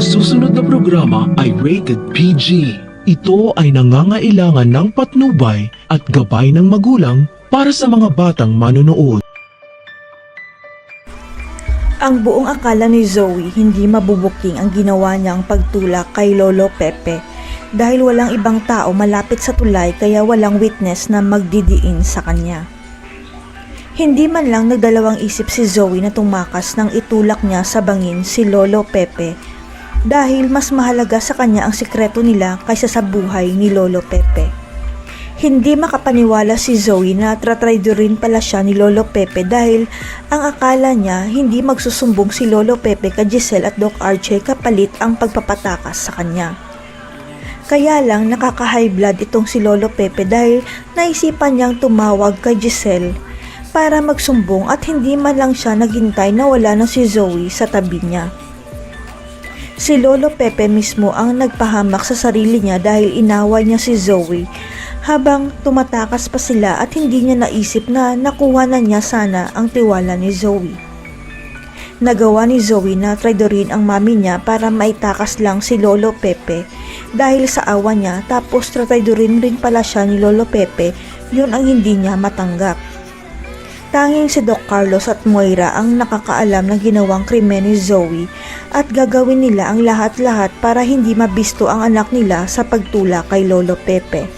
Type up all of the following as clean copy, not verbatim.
Ang susunod na programa ay rated PG. Ito ay nangangailangan ng patnubay at gabay ng magulang para sa mga batang manonood. Ang buong akala ni Zoe hindi mabubuking ang ginawa niyang pagtulak kay Lolo Pepe dahil walang ibang tao malapit sa tulay kaya walang witness na magdidiin sa kanya. Hindi man lang nagdalawang isip si Zoe na tumakas nang itulak niya sa bangin si Lolo Pepe dahil mas mahalaga sa kanya ang sikreto nila kaysa sa buhay ni Lolo Pepe. Hindi makapaniwala si Zoe na tratraidorin pala siya ni Lolo Pepe dahil ang akala niya hindi magsusumbong si Lolo Pepe kay Giselle at Doc Archie kapalit ang pagpapatakas sa kanya. Kaya lang nakaka-high blood itong si Lolo Pepe dahil naisipan niyang tumawag kay Giselle para magsumbong at hindi man lang siya naghintay na wala na si Zoe sa tabi niya. Si Lolo Pepe mismo ang nagpahamak sa sarili niya dahil inaway niya si Zoe habang tumatakas pa sila at hindi niya naisip na nakuha na niya sana ang tiwala ni Zoe. Nagawa ni Zoe na traidorin ang mami niya para maitakas lang si Lolo Pepe dahil sa awa niya tapos traidorin rin pala siya ni Lolo Pepe, yun ang hindi niya matanggap. Tanging si Doc Carlos at Moira ang nakakaalam ng ginawang krimen ni Zoe at gagawin nila ang lahat-lahat para hindi mabisto ang anak nila sa pagtulak kay Lolo Pepe.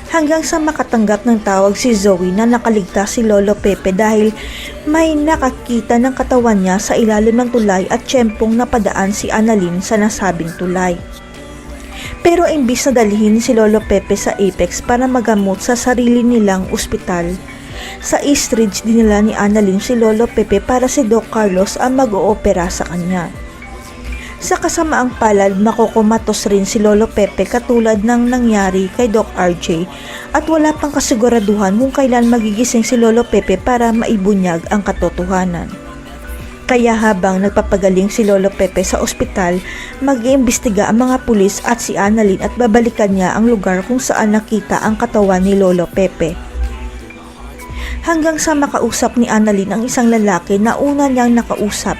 Hanggang sa makatanggap ng tawag si Zoe na nakaligtas si Lolo Pepe dahil may nakakita ng katawan niya sa ilalim ng tulay at tiyempong napadaan si Annalyn sa nasabing tulay. Pero imbis na dalhin si Lolo Pepe sa Apex para magamot sa sarili nilang ospital, sa East Ridge dinala ni Annalyn si Lolo Pepe para si Doc Carlos ang mag-oopera sa kanya. Sa kasamaang palad, makokomatos rin si Lolo Pepe katulad ng nangyari kay Doc RJ at wala pang kasiguraduhan kung kailan magigising si Lolo Pepe para maibunyag ang katotohanan. Kaya habang nagpapagaling si Lolo Pepe sa ospital, mag-iimbestiga ang mga pulis at si Annalyn at babalikan niya ang lugar kung saan nakita ang katawan ni Lolo Pepe. Hanggang sa makausap ni Annalyn ang isang lalaki na una niyang nakausap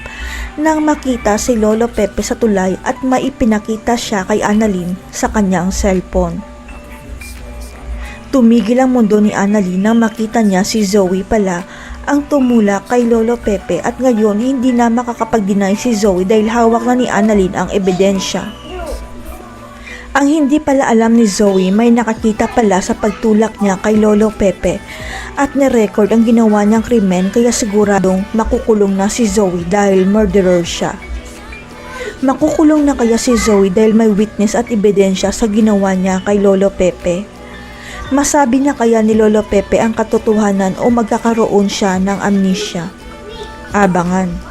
nang makita si Lolo Pepe sa tulay at maipinakita siya kay Annalyn sa kanyang cellphone. Tumigil ang mundo ni Annalyn nang makita niya si Zoe pala ang tumulak kay Lolo Pepe at ngayon hindi na makakapag-deny si Zoe dahil hawak na ni Annalyn ang ebidensya. Ang hindi pala alam ni Zoe, may nakakita pala sa pagtulak niya kay Lolo Pepe at nirecord ang ginawa niyang krimen kaya siguradong makukulong na si Zoe dahil murderer siya. Makukulong na kaya si Zoe dahil may witness at ebidensya sa ginawa niya kay Lolo Pepe? Masabi niya kaya ni Lolo Pepe ang katotohanan o magkakaroon siya ng amnesia? Abangan.